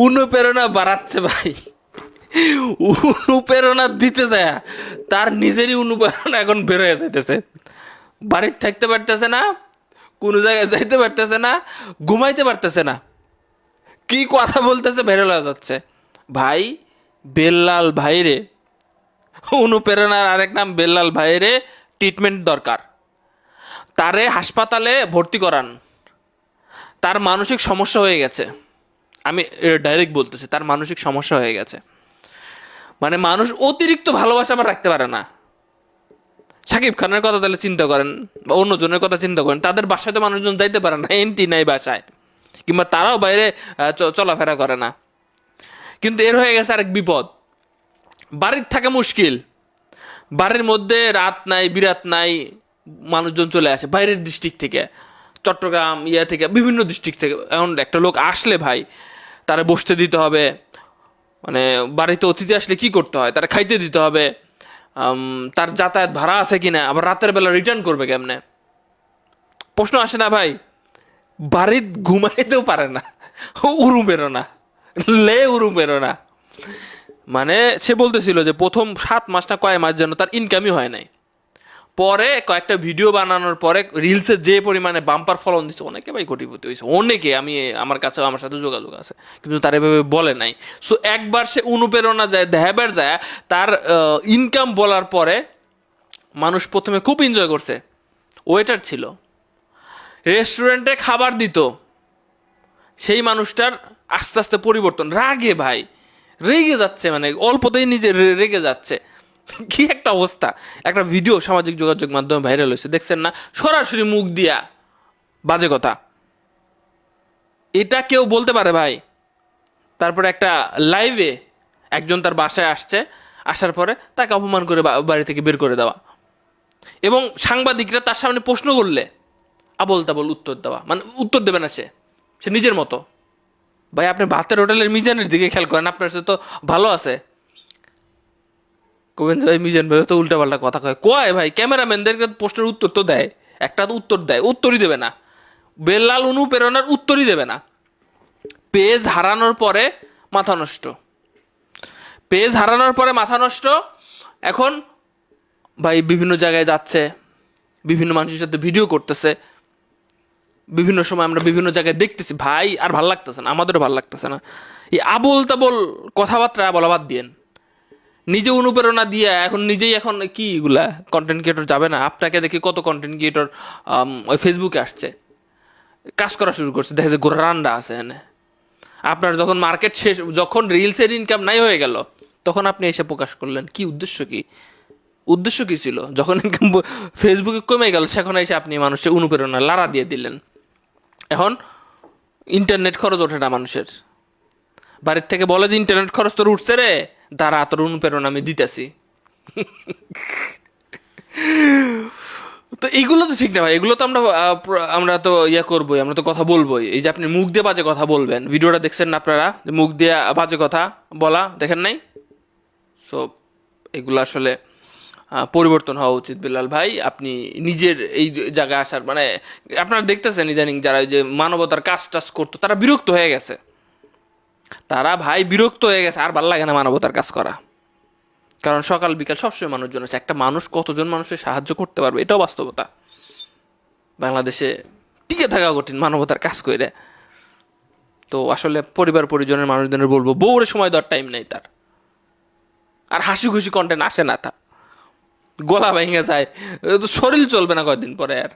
অনুপ্রেরণা বাড়াচ্ছে ভাই, অনুপ্রেরণা দিতে যায় তার নিজেরই অনুপ্রেরণা এখন বের হয়ে যাইতেছে। বাড়িতে থাকতে পারতেছে না, কোনো জায়গায় যাইতে পারতেছে না, ঘুমাইতে পারতেছে না, কি কথা বলতেছে বেরো হয়ে যাচ্ছে। ভাই বেল্লাল ভাইরে, অনুপ্রেরণার আরেক নাম বেল্লাল ভাইরে ট্রিটমেন্ট দরকার, তারে হাসপাতালে ভর্তি করান। তার মানসিক সমস্যা হয়ে গেছে, আমি ডাইরেক্ট বলতেছি, তার মানসিক সমস্যা হয়ে গেছে। মানে মানুষ অতিরিক্ত ভালোবাসা আবার রাখতে পারে না। শাকিব খানের কথা তাহলে চিন্তা করেন, বা অন্যজনের কথা চিন্তা করেন, তাদের বাসায় তো মানুষজন যাইতে পারে না, এন্ট্রি নাই বাসায়, কিংবা তারাও বাইরে চলাফেরা করে না। কিন্তু এর হয়ে গেছে আরেক বিপদ, বাড়ির থাকা মুশকিল, বাড়ির মধ্যে রাত নাই বিরাত নাই, মানুষজন চলে আসে বাইরের ডিস্ট্রিক্ট থেকে, চট্টগ্রাম থেকে, বিভিন্ন ডিস্ট্রিক্ট থেকে। এখন একটা লোক আসলে ভাই তারা বসতে দিতে হবে, মানে বাড়িতে অতিথি আসলে কি করতে হয়, তারা খাইতে দিতে হবে, তার যাতায়াত ভাড়া আছে কিনা, আবার রাতের বেলা রিটার্ন করবে কেমনে, প্রশ্ন আসে না ভাই। বাড়িতে ঘুমাইতেও পারে না, উরু বেরো না, উরু বেরো না। মানে সে বলতেছিল যে প্রথম 7 মাস না কয় মাস যেন তার ইনকামই হয় নাই। পরে কয়েকটা ভিডিও বানানোর পরে রিলসে যে পরিমাণে বাম্পার ফলন দিচ্ছে, অনেকে ভাই কোটিপতি হয়েছে, অনেকে, আমি আমার কাছে আমার সাথে যোগাযোগ আছে, কিন্তু তার এভাবে বলে নাই। সো একবার সে অনুপ্রেরণা যায় দেখাবার যায়, তার ইনকাম বলার পরে মানুষ প্রথমে খুব এনজয় করছে। ওয়েটার ছিল, রেস্টুরেন্টে খাবার দিত, সেই মানুষটার আস্তে আস্তে পরিবর্তন, রাগে ভাই রেগে যাচ্ছে, মানে অল্পতেই নিজে রেগে যাচ্ছে। কি একটা অবস্থা। একটা ভিডিও সামাজিক যোগাযোগ মাধ্যমে ভাইরাল হয়েছে, দেখছেন না? সরাসরি মুখ দিয়া বাজে কথা, এটা কেউ বলতে পারে ভাই? তারপরে একটা লাইভে একজন তার বাসায় আসছে, আসার পরে তাকে অপমান করে বাড়ি থেকে বের করে দেওয়া, এবং সাংবাদিকরা তার সামনে প্রশ্ন করলে আবল তাবল উত্তর দেওয়া, মানে উত্তর দেবে না সে, সে নিজের মতো। ভাই আপনি ভাতের হোটেলের মিজানের দিকে খেয়াল করেন, আপনার সাথে তো ভালো আছে, কবেন ভাই মিজান ভাই তো উল্টাপাল্টা কথা কয় ভাই, ক্যামেরাম্যানদেরকে প্রশ্নের উত্তর তো দেয়, একটা তো উত্তর দেয়, উত্তরই দেবে না। বেল্লাল অনুপ্রেরণার উত্তরই দেবে না। পেজ হারানোর পরে মাথা নষ্ট, পেজ হারানোর পরে মাথা নষ্ট। এখন ভাই বিভিন্ন জায়গায় যাচ্ছে, বিভিন্ন মানুষের সাথে ভিডিও করতেছে, বিভিন্ন সময় আমরা বিভিন্ন জায়গায় দেখতেছি, ভাই আর ভাল লাগতেছে না, আমাদেরও ভাল লাগতেছে না। এই আবোল তাবোল কথাবার্তা বলা বাদ দিয়েন, নিজে অনুপ্রেরণা দিয়ে এখন নিজেই এখন কি এগুলা কন্টেন্ট ক্রিয়েটর যাবে না? আপনাকে দেখে কত কন্টেন্ট ক্রিয়েটর ওই ফেসবুকে আসছে, কাজ করা শুরু করছে, দেখা যায় রান্না আছে এনে। আপনার যখন মার্কেট শেষ, যখন রিলসের ইনকাম নাই হয়ে গেল, তখন আপনি এসে প্রকাশ করলেন, কি উদ্দেশ্য, কি উদ্দেশ্য কি ছিল? যখন ইনকাম ফেসবুকে কমে গেল, সেখানে এসে আপনি মানুষের অনুপ্রেরণা লাড়া দিয়ে দিলেন। এখন ইন্টারনেট খরচ ওঠে না মানুষের, বাড়ির থেকে বলে যে ইন্টারনেট খরচ তোর উঠছে রে, তারা তোর অনুপ্রেরণা আমি দিতেছি। তো এইগুলো তো ঠিক না ভাই, এগুলো তো আমরা তো করবোই, আমরা তো কথা বলবোই। এই যে আপনি মুখ দিয়ে বাজে কথা বলবেন, ভিডিওটা দেখছেন না আপনারা, যে মুখ দিয়ে বাজে কথা বলা দেখেন নাই? সো এগুলো আসলে পরিবর্তন হওয়া উচিত। বেলাল ভাই আপনি নিজের এই জায়গায় আসার, মানে আপনারা দেখতেছেন ইদানিং যারা ওই যে মানবতার কাজ টাজ করতো, তারা বিরক্ত হয়ে গেছে, তারা ভাই বিরক্ত হয়ে গেছে, আর ভালো লাগে না মানবতার কাজ করা। কারণ সকাল বিকাল সবসময় মানুষজন আছে, একটা মানুষ কতজন মানুষের সাহায্য করতে পারবে এটাও বাস্তবতা। বাংলাদেশে টিকে থাকা কঠিন মানবতার কাজ করে। তো আসলে পরিবার পরিজনের মানুষজনের বলবো, বউরে সময় দেওয়ার টাইম নেই তার, আর হাসি খুশি কন্টেন্ট আসে না, তার গলা ভেঙে যায়, শরীর চলবে না কয়েকদিন পরে আর।